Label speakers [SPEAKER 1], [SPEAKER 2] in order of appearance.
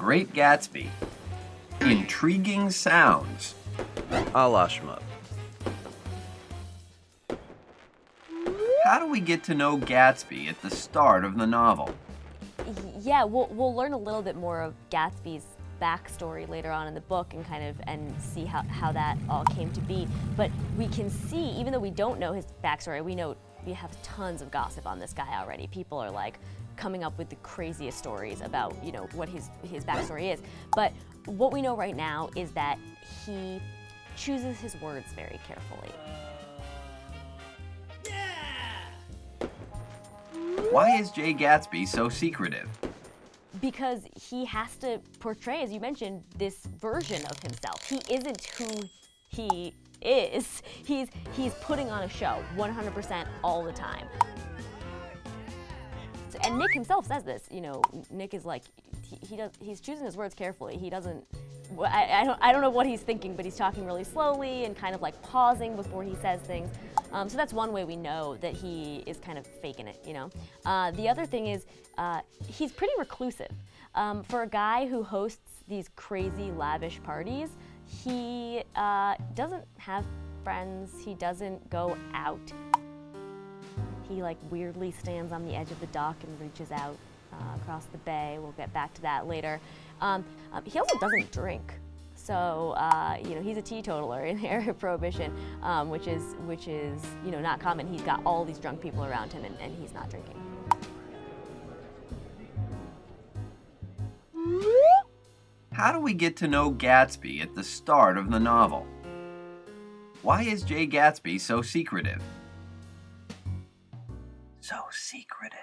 [SPEAKER 1] Great Gatsby. Intriguing sounds.
[SPEAKER 2] A la Shmoop.
[SPEAKER 1] How do we get to know Gatsby at the start of the novel?
[SPEAKER 3] Yeah, we'll learn a little bit more of Gatsby's backstory later on in the book and see how that all came to be. But we can see, even though we don't know his backstory, we have tons of gossip on this guy already. People are like coming up with the craziest stories about what his backstory is. But what we know right now is that he chooses his words very carefully.
[SPEAKER 1] Why is Jay Gatsby so secretive?
[SPEAKER 3] Because he has to portray, as you mentioned, this version of himself. He isn't who he is. He's putting on a show 100% all the time. And Nick himself says this. Nick is like, he's choosing his words carefully. He doesn't. I don't know what he's thinking, but he's talking really slowly and kind of like pausing before he says things. So that's one way we know that he is kind of faking it, The other thing is he's pretty reclusive. For a guy who hosts these crazy, lavish parties, he doesn't have friends. He doesn't go out. He weirdly stands on the edge of the dock and reaches out across the bay. We'll get back to that later. He also doesn't drink. So he's a teetotaler in the area of Prohibition, which is not common. He's got all these drunk people around him, and he's not drinking.
[SPEAKER 1] How do we get to know Gatsby at the start of the novel? Why is Jay Gatsby so secretive? So secretive.